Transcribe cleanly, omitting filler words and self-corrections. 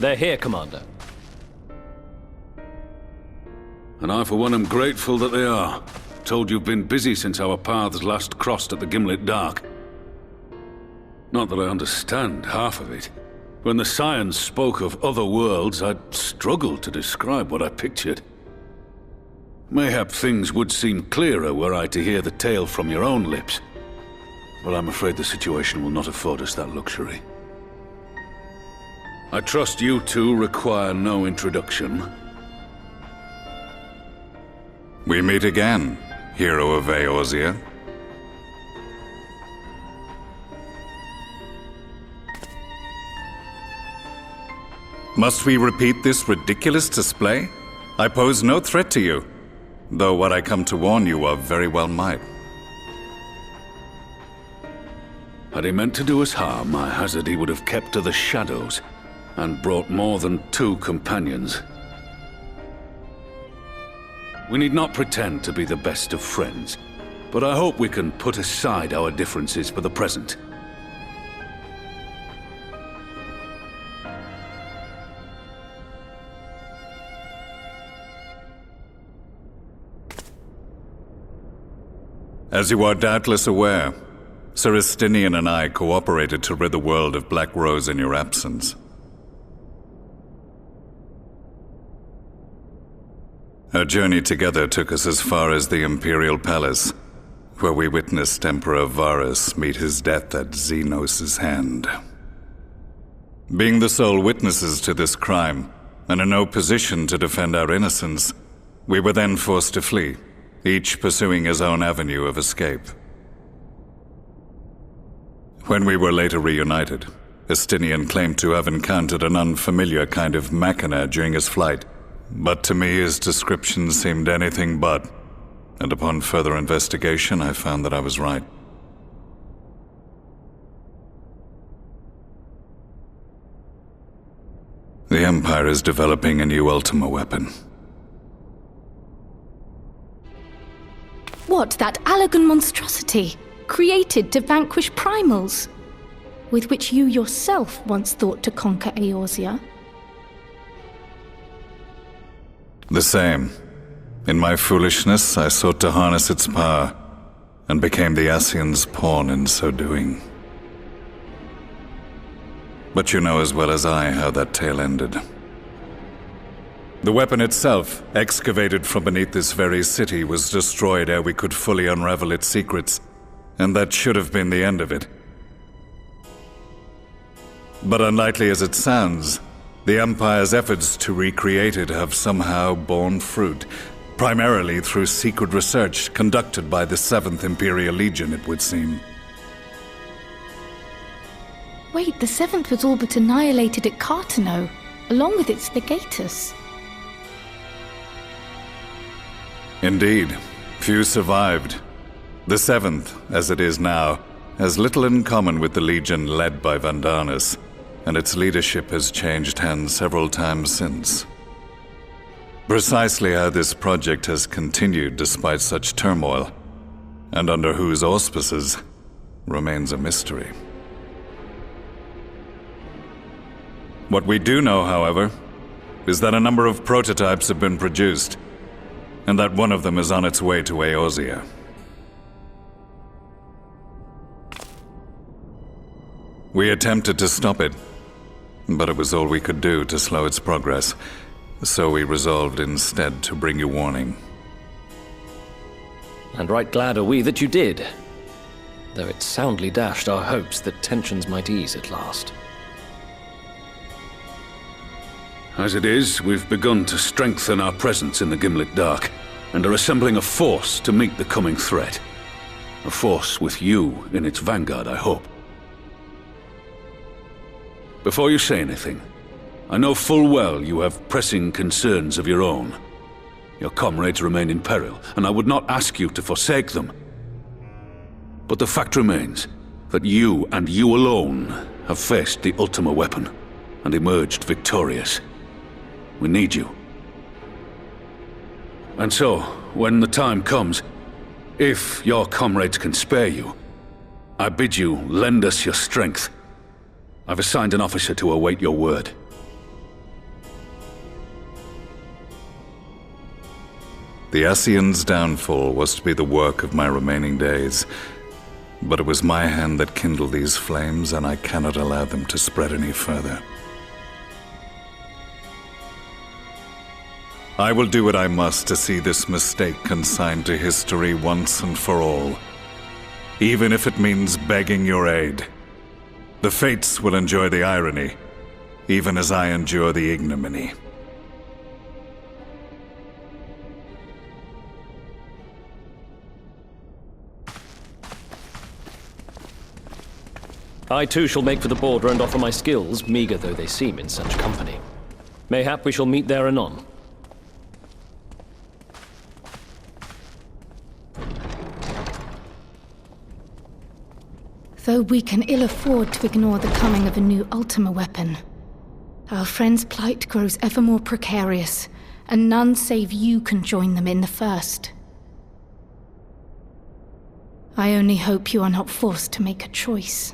They're here, Commander. And I, for one, am grateful that they are. Told you've been busy since our paths last crossed at the Gimlet Dark. Not that I understand half of it. When the Scions spoke of other worlds, I'd struggled to describe what I pictured. Mayhap things would seem clearer were I to hear the tale from your own lips. But I'm afraid the situation will not afford us that luxury. I trust you two require no introduction. We meet again, hero of Eorzea. Must we repeat this ridiculous display? I pose no threat to you, though what I come to warn you of very well might. Had he meant to do us harm, I hazard he would have kept to the shadows, and brought more than 2 companions. We need not pretend to be the best of friends, but I hope we can put aside our differences for the present. As you are doubtless aware, Sir Estinian and I cooperated to rid the world of Black Rose in your absence. Our journey together took us as far as the Imperial Palace, where we witnessed Emperor Varus meet his death at Xenos' hand. Being the sole witnesses to this crime, and in no position to defend our innocence, we were then forced to flee, each pursuing his own avenue of escape. When we were later reunited, Estinian claimed to have encountered an unfamiliar kind of machina during his flight, but to me his description seemed anything but, and upon further investigation I found that I was right. The Empire is developing a new Ultima weapon. What, that Allagan monstrosity, created to vanquish primals, with which you yourself once thought to conquer Eorzea? The same. In my foolishness, I sought to harness its power, and became the Ascian's pawn in so doing. But you know as well as I how that tale ended. The weapon itself, excavated from beneath this very city, was destroyed ere we could fully unravel its secrets, and that should have been the end of it. But unlikely as it sounds, the Empire's efforts to recreate it have somehow borne fruit, primarily through secret research conducted by the 7th Imperial Legion, it would seem. Wait, the 7th was all but annihilated at Cartano, along with its legatus. Indeed, few survived. The 7th, as it is now, has little in common with the Legion led by Vandanus, and its leadership has changed hands several times since. Precisely how this project has continued despite such turmoil, and under whose auspices, remains a mystery. What we do know, however, is that a number of prototypes have been produced, and that one of them is on its way to Eorzea. We attempted to stop it, but it was all we could do to slow its progress, so we resolved instead to bring you warning. And right glad are we that you did, though it soundly dashed our hopes that tensions might ease at last. As it is, we've begun to strengthen our presence in the Gimlet Dark, and are assembling a force to meet the coming threat. A force with you in its vanguard, I hope. Before you say anything, I know full well you have pressing concerns of your own. Your comrades remain in peril, and I would not ask you to forsake them. But the fact remains that you, and you alone, have faced the Ultima weapon, and emerged victorious. We need you. And so, when the time comes, if your comrades can spare you, I bid you lend us your strength. I've assigned an officer to await your word. The Ascian's downfall was to be the work of my remaining days, but it was my hand that kindled these flames, and I cannot allow them to spread any further. I will do what I must to see this mistake consigned to history once and for all, even if it means begging your aid. The Fates will enjoy the irony, even as I endure the ignominy. I too shall make for the border and offer my skills, meager though they seem in such company. Mayhap we shall meet there anon. Though we can ill afford to ignore the coming of a new Ultima weapon, our friends' plight grows ever more precarious, and none save you can join them in the first. I only hope you are not forced to make a choice.